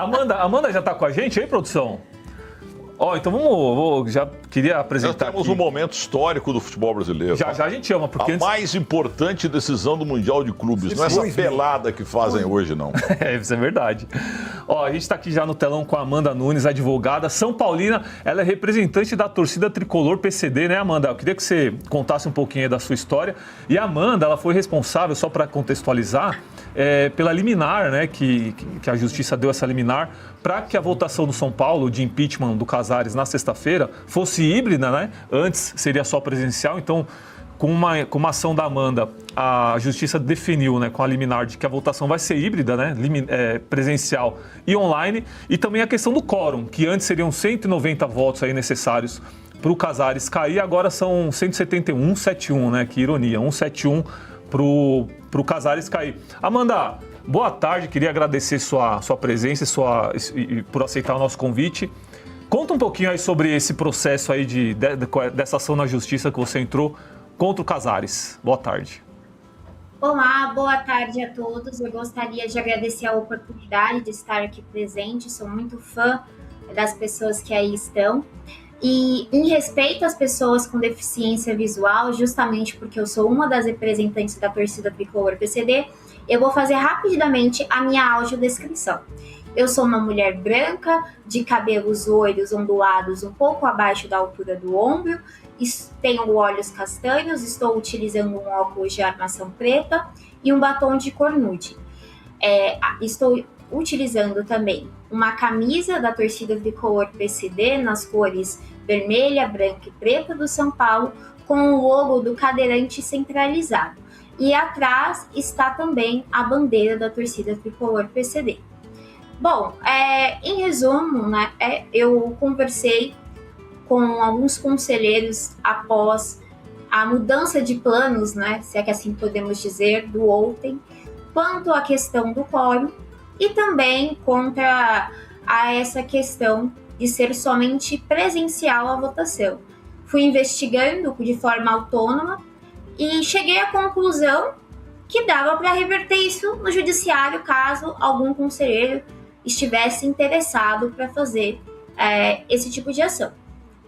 Amanda já está com a gente aí, produção? Então já queria apresentar. Nós temos um momento histórico do futebol brasileiro. Já a gente ama, porque a mais importante decisão do Mundial de Clubes. Não é essa pelada que fazem hoje, não. Isso é verdade. A gente está aqui já no telão com a Amanda Nunes, advogada São Paulina. Ela é representante da torcida tricolor PCD, né, Amanda? Eu queria que você contasse um pouquinho aí da sua história. E a Amanda, ela foi responsável, só para contextualizar, pela liminar, né, que a Justiça deu essa liminar, para que a votação do São Paulo de impeachment do Casares na sexta-feira fosse híbrida, né? Antes seria só presencial. Então, com uma ação da Amanda, a Justiça definiu, né, com a liminar, de que a votação vai ser híbrida, né, presencial e online. E também a questão do quórum, que antes seriam 190 votos aí necessários para o Casares cair, agora são 171, 171, né? Que ironia, 171 para o Casares cair. Amanda, boa tarde, queria agradecer sua presença e por aceitar o nosso convite. Conta um pouquinho aí sobre esse processo aí dessa ação na Justiça que você entrou contra o Casares. Boa tarde. Olá, boa tarde a todos. Eu gostaria de agradecer a oportunidade de estar aqui presente. Sou muito fã das pessoas que aí estão. E em respeito às pessoas com deficiência visual, justamente porque eu sou uma das representantes da torcida tricolor PCD, eu vou fazer rapidamente a minha audiodescrição. Eu sou uma mulher branca, de cabelos loiros ondulados um pouco abaixo da altura do ombro, tenho olhos castanhos, estou utilizando um óculos de armação preta e um batom de cor nude. Estou utilizando também uma camisa da torcida tricolor PCD nas cores vermelha, branca e preta do São Paulo, com o logo do cadeirante centralizado. E atrás está também a bandeira da torcida tricolor PCD. Bom, em resumo, né, eu conversei com alguns conselheiros após a mudança de planos, né, se é que assim podemos dizer, do ontem, quanto à questão do quórum e também contra essa questão de ser somente presencial a votação. Fui investigando de forma autônoma e cheguei à conclusão que dava para reverter isso no judiciário caso algum conselheiro estivesse interessado para fazer esse tipo de ação.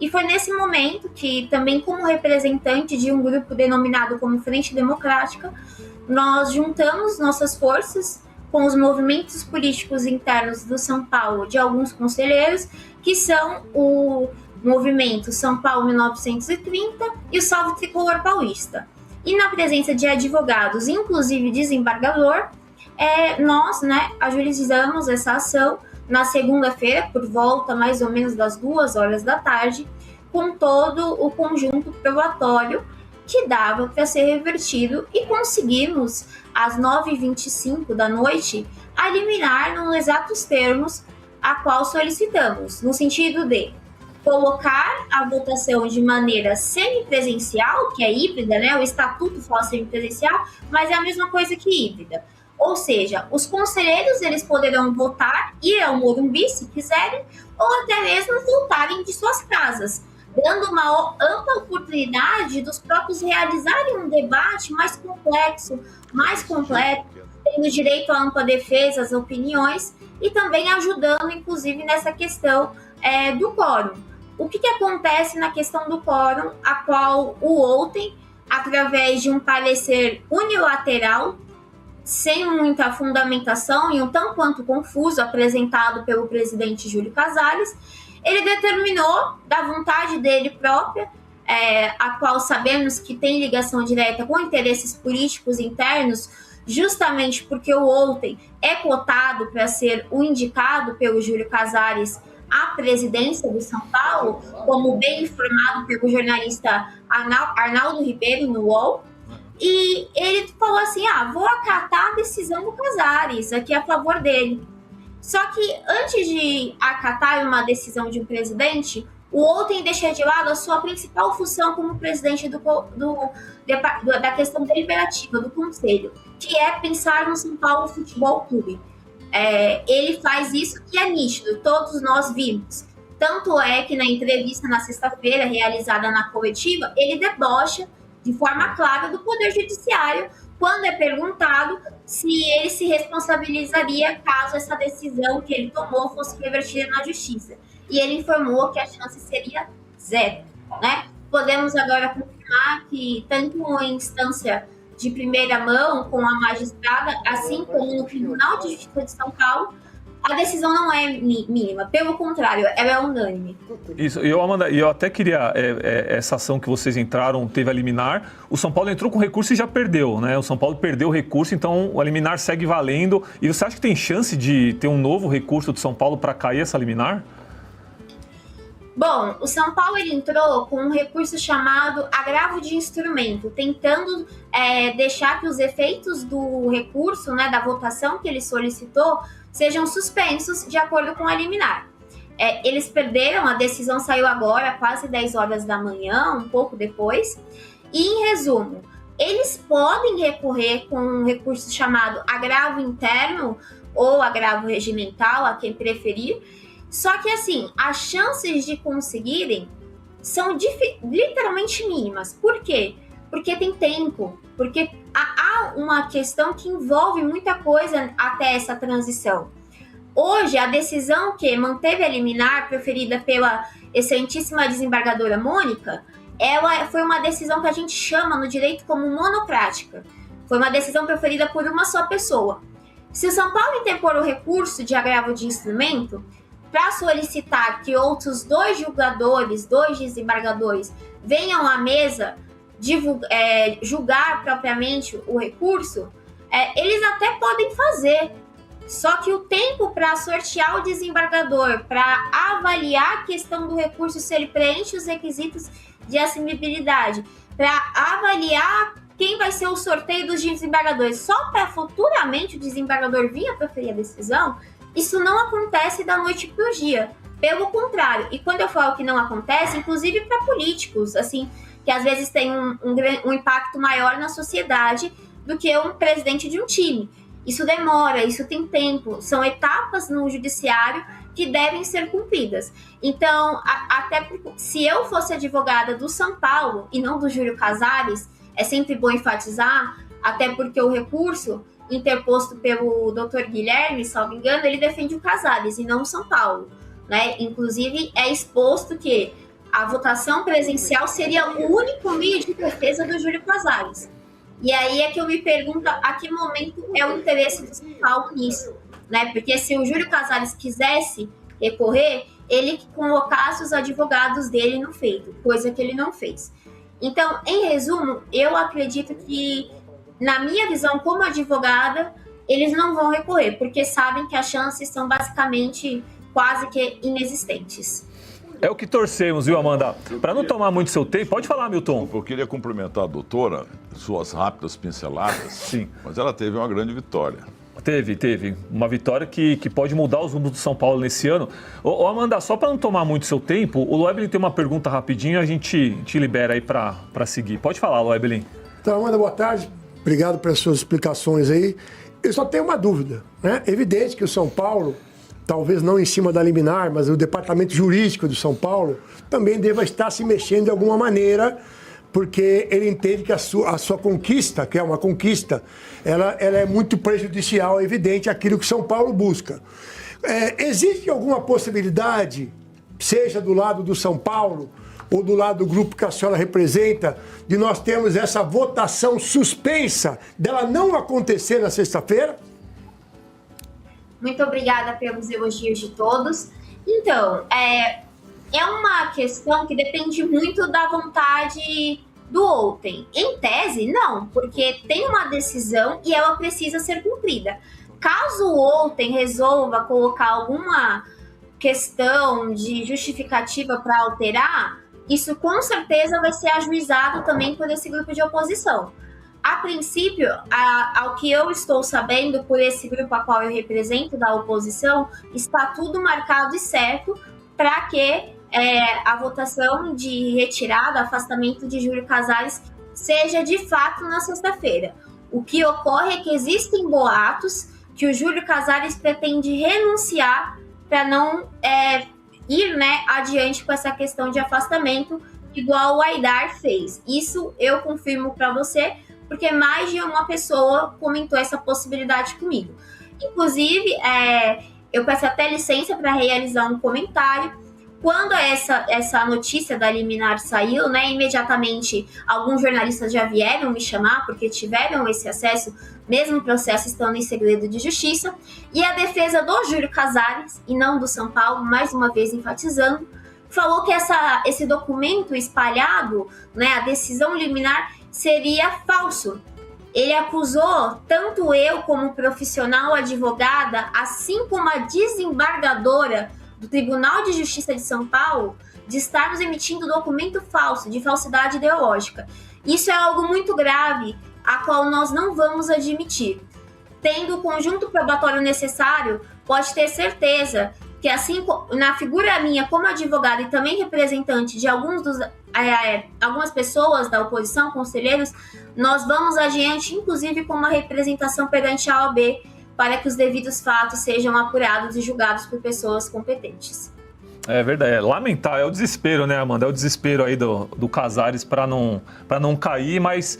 E foi nesse momento que, também como representante de um grupo denominado como Frente Democrática, nós juntamos nossas forças com os movimentos políticos internos do São Paulo, de alguns conselheiros, que são o movimento São Paulo 1930 e o Salve Tricolor Paulista. E na presença de advogados, inclusive desembargador, nós, né, ajuizamos essa ação na segunda-feira, por volta mais ou menos das 2h da tarde, com todo o conjunto probatório que dava para ser revertido, e conseguimos, às 9h25 da noite, a liminar nos exatos termos a qual solicitamos, no sentido de colocar a votação de maneira semipresencial, que é híbrida, né? O estatuto fala semipresencial, mas é a mesma coisa que híbrida. Ou seja, os conselheiros eles poderão votar, ir ao Morumbi se quiserem, ou até mesmo voltarem de suas casas, dando uma ampla oportunidade dos próprios realizarem um debate mais complexo, mais completo, tendo direito à ampla defesa, às opiniões, e também ajudando, inclusive, nessa questão do quórum. O que acontece na questão do quórum, a qual o ontem, através de um parecer unilateral, sem muita fundamentação e um tanto quanto confuso, apresentado pelo presidente Júlio Casares, ele determinou, da vontade dele própria, a qual sabemos que tem ligação direta com interesses políticos internos, justamente porque o ontem é cotado para ser o indicado pelo Júlio Casares à presidência do São Paulo, como bem informado pelo jornalista Arnaldo Ribeiro no UOL. E ele falou assim, vou acatar a decisão do Casares, aqui a favor dele. Só que antes de acatar uma decisão de um presidente, o ontem deixa de lado a sua principal função como presidente da questão deliberativa do Conselho, que é pensar no São Paulo Futebol Clube. Ele faz isso e é nítido, todos nós vimos. Tanto é que na entrevista na sexta-feira, realizada na coletiva, ele debocha de forma clara do Poder Judiciário, quando é perguntado se ele se responsabilizaria caso essa decisão que ele tomou fosse revertida na justiça. E ele informou que a chance seria 0, né? Podemos agora confirmar que, tanto em instância de primeira mão com a magistrada, assim como no Tribunal de Justiça de São Paulo, a decisão não é mínima, pelo contrário, ela é unânime. Isso, Amanda, eu até queria, essa ação que vocês entraram, teve a liminar, o São Paulo entrou com recurso e já perdeu, né? O São Paulo perdeu o recurso, então o liminar segue valendo. E você acha que tem chance de ter um novo recurso do São Paulo para cair essa liminar? Bom, o São Paulo ele entrou com um recurso chamado agravo de instrumento, tentando deixar que os efeitos do recurso, né, da votação que ele solicitou, sejam suspensos de acordo com a liminar. Eles perderam, a decisão saiu agora, quase 10 horas da manhã, um pouco depois. E, em resumo, eles podem recorrer com um recurso chamado agravo interno ou agravo regimental, a quem preferir. Só que, assim, as chances de conseguirem são literalmente mínimas. Por quê? Porque tem tempo, porque há uma questão que envolve muita coisa até essa transição. Hoje, a decisão que manteve a liminar, proferida pela excelentíssima desembargadora Mônica, ela foi uma decisão que a gente chama no direito como monocrática. Foi uma decisão proferida por uma só pessoa. Se o São Paulo interpor o recurso de agravo de instrumento, para solicitar que outros 2 julgadores, 2 desembargadores, venham à mesa julgar propriamente o recurso, eles até podem fazer. Só que o tempo para sortear o desembargador, para avaliar a questão do recurso, se ele preenche os requisitos de assumibilidade, para avaliar quem vai ser o sorteio dos desembargadores, só para futuramente o desembargador vir a proferir a decisão, isso não acontece da noite para o dia. Pelo contrário, e quando eu falo que não acontece, inclusive para políticos, assim, que às vezes tem um impacto maior na sociedade do que um presidente de um time. Isso demora, isso tem tempo, são etapas no judiciário que devem ser cumpridas. Então, até se eu fosse advogada do São Paulo e não do Júlio Casares, é sempre bom enfatizar, até porque o recurso interposto pelo Dr. Guilherme, salvo engano, ele defende o Casares e não o São Paulo, né? Inclusive, é exposto que a votação presencial seria o único meio de defesa do Júlio Casares. E aí é que eu me pergunto a que momento é o interesse do São Paulo nisso, né? Porque se o Júlio Casares quisesse recorrer, ele que convocasse os advogados dele no feito, coisa que ele não fez. Então, em resumo, eu acredito que, na minha visão como advogada, eles não vão recorrer, porque sabem que as chances são basicamente quase que inexistentes. É o que torcemos, viu, Amanda? Para não tomar muito seu tempo, pode falar, Milton. Eu queria cumprimentar a doutora, suas rápidas pinceladas. Sim. Mas ela teve uma grande vitória. Teve. Uma vitória que pode mudar os rumos do São Paulo nesse ano. Ô, Amanda, só para não tomar muito seu tempo, o Loebelin tem uma pergunta rapidinho, a gente te libera aí para seguir. Pode falar, Loebelin. Então, Amanda, boa tarde. Obrigado pelas suas explicações aí. Eu só tenho uma dúvida, né? É evidente que o São Paulo, talvez não em cima da liminar, mas o departamento jurídico do São Paulo também deva estar se mexendo de alguma maneira, porque ele entende que a sua conquista, que é uma conquista, ela é muito prejudicial, é evidente, àquilo que São Paulo busca. Existe alguma possibilidade, seja do lado do São Paulo ou do lado do grupo que a senhora representa, de nós termos essa votação suspensa, dela não acontecer na sexta-feira? Muito obrigada pelos elogios de todos. Então, é uma questão que depende muito da vontade do outrem. Em tese, não, porque tem uma decisão e ela precisa ser cumprida. Caso o outrem resolva colocar alguma questão de justificativa para alterar, isso com certeza vai ser ajuizado também por esse grupo de oposição. A princípio, ao que eu estou sabendo por esse grupo a qual eu represento da oposição, está tudo marcado e certo para que a votação de retirada, afastamento de Júlio Casares seja de fato na sexta-feira. O que ocorre é que existem boatos que o Júlio Casares pretende renunciar para não ir, né, adiante com essa questão de afastamento, igual o Aidar fez. Isso eu confirmo para você, porque mais de uma pessoa comentou essa possibilidade comigo. Inclusive, eu peço até licença para realizar um comentário. Quando essa notícia da liminar saiu, né, imediatamente alguns jornalistas já vieram me chamar, porque tiveram esse acesso, mesmo o processo estando em segredo de justiça, e a defesa do Júlio Casares, e não do São Paulo, mais uma vez enfatizando, falou que esse documento espalhado, né, a decisão liminar, seria falso. Ele acusou tanto eu como profissional advogada, assim como a desembargadora do Tribunal de Justiça de São Paulo, de estarmos emitindo documento falso, de falsidade ideológica. Isso é algo muito grave, a qual nós não vamos admitir. Tendo o conjunto probatório necessário, pode ter certeza que, assim, na figura minha como advogada e também representante de algumas pessoas da oposição, conselheiros, nós vamos adiante, inclusive com uma representação perante a OAB, para que os devidos fatos sejam apurados e julgados por pessoas competentes. É verdade, é lamentável, é o desespero, né, Amanda? É o desespero aí do Casares para não cair, mas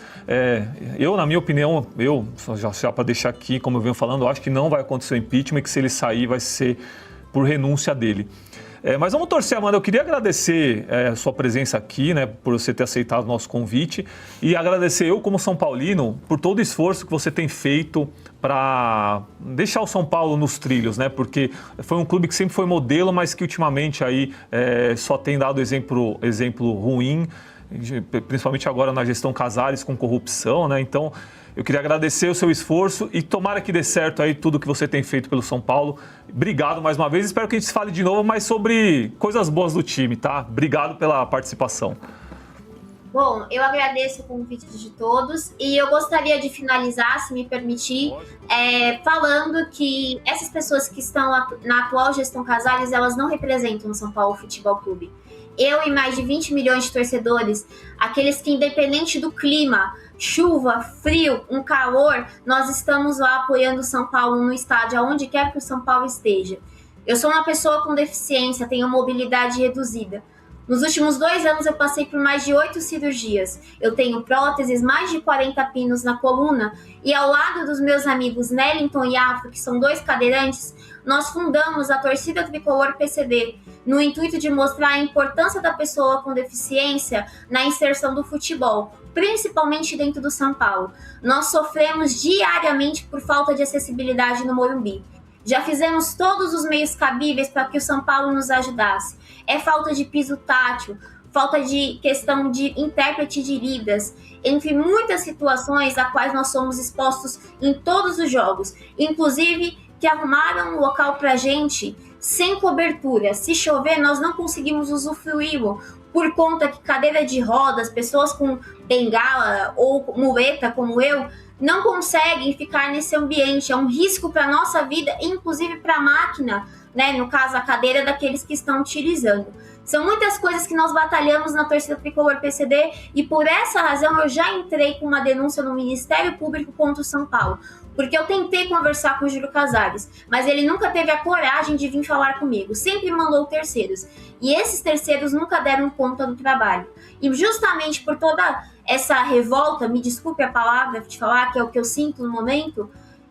eu, na minha opinião, já para deixar aqui, como eu venho falando, eu acho que não vai acontecer o impeachment, que se ele sair vai ser por renúncia dele. Mas vamos torcer, Amanda. Eu queria agradecer a sua presença aqui, né, por você ter aceitado o nosso convite, e agradecer eu, como São Paulino, por todo o esforço que você tem feito para deixar o São Paulo nos trilhos, né? Porque foi um clube que sempre foi modelo, mas que ultimamente aí só tem dado exemplo ruim, principalmente agora na gestão Casares com corrupção, né? Então, eu queria agradecer o seu esforço e tomara que dê certo aí tudo que você tem feito pelo São Paulo. Obrigado mais uma vez. Espero que a gente se fale de novo, mas sobre coisas boas do time, tá? Obrigado pela participação. Bom, eu agradeço o convite de todos e eu gostaria de finalizar, se me permitir, falando que essas pessoas que estão na atual gestão Casares, elas não representam o São Paulo Futebol Clube. Eu e mais de 20 milhões de torcedores, aqueles que, independente do clima, chuva, frio, um calor, nós estamos lá apoiando o São Paulo no estádio, aonde quer que o São Paulo esteja. Eu sou uma pessoa com deficiência, tenho mobilidade reduzida. Nos últimos 2 anos eu passei por mais de 8 cirurgias. Eu tenho próteses, mais de 40 pinos na coluna e ao lado dos meus amigos Nellington e Afro, que são 2 cadeirantes, nós fundamos a Torcida Tricolor PCD, no intuito de mostrar a importância da pessoa com deficiência na inserção do futebol, principalmente dentro do São Paulo. Nós sofremos diariamente por falta de acessibilidade no Morumbi. Já fizemos todos os meios cabíveis para que o São Paulo nos ajudasse. É falta de piso tátil, falta de questão de intérprete de Libras, entre muitas situações a quais nós somos expostos em todos os jogos, inclusive que arrumaram um local para a gente sem cobertura. Se chover, nós não conseguimos usufruí-lo, por conta que cadeira de rodas, pessoas com bengala ou muleta como eu, não conseguem ficar nesse ambiente. É um risco para a nossa vida e inclusive para a máquina, né? No caso, a cadeira daqueles que estão utilizando. São muitas coisas que nós batalhamos na Torcida Tricolor PCD e por essa razão eu já entrei com uma denúncia no Ministério Público contra o São Paulo. Porque eu tentei conversar com o Júlio Casares, mas ele nunca teve a coragem de vir falar comigo. Sempre mandou terceiros. E esses terceiros nunca deram conta do trabalho. E justamente por toda essa revolta, me desculpe a palavra de falar, que é o que eu sinto no momento,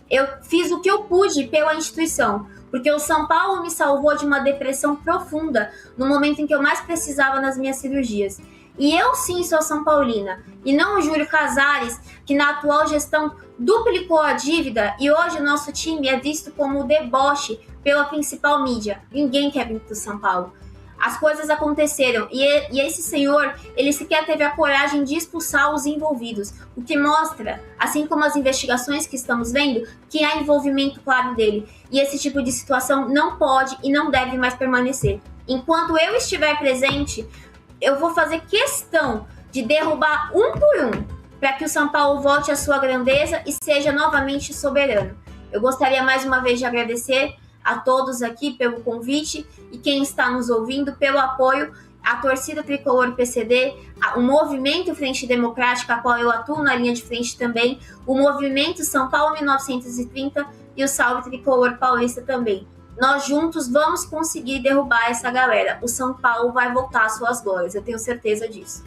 eu fiz o que eu pude pela instituição. Porque o São Paulo me salvou de uma depressão profunda no momento em que eu mais precisava nas minhas cirurgias. E eu sim sou São Paulina, e não o Júlio Casares, que na atual gestão duplicou a dívida e hoje o nosso time é visto como deboche pela principal mídia. Ninguém quer vir para o São Paulo. As coisas aconteceram e esse senhor, ele sequer teve a coragem de expulsar os envolvidos, o que mostra, assim como as investigações que estamos vendo, que há envolvimento claro dele. E esse tipo de situação não pode e não deve mais permanecer. Enquanto eu estiver presente, eu vou fazer questão de derrubar um por um, para que o São Paulo volte à sua grandeza e seja novamente soberano. Eu gostaria mais uma vez de agradecer a todos aqui pelo convite e quem está nos ouvindo pelo apoio à Torcida Tricolor PCD, o Movimento Frente Democrática, a qual eu atuo na linha de frente também, o Movimento São Paulo 1930 e o Salve Tricolor Paulista também. Nós juntos vamos conseguir derrubar essa galera. O São Paulo vai voltar às suas glórias, eu tenho certeza disso.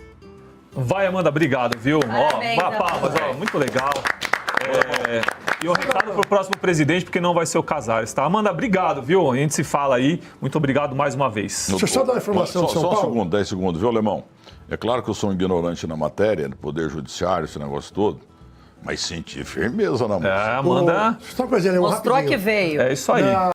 Vai, Amanda, obrigado, viu? Parabéns, Ó, palmas, ó, muito legal. E o recado pro próximo presidente, porque não vai ser o Casares, tá? Amanda, obrigado, viu? A gente se fala aí. Muito obrigado mais uma vez. Deixa eu só dar uma informação de São Só um Paulo. segundo, 10 segundos, viu, Alemão? É claro que eu sou um ignorante na matéria, do Poder Judiciário, esse negócio todo, mas senti firmeza na moça. Amanda. Só uma coisinha, Leão, Mostrou rapidinho. que veio. É isso aí.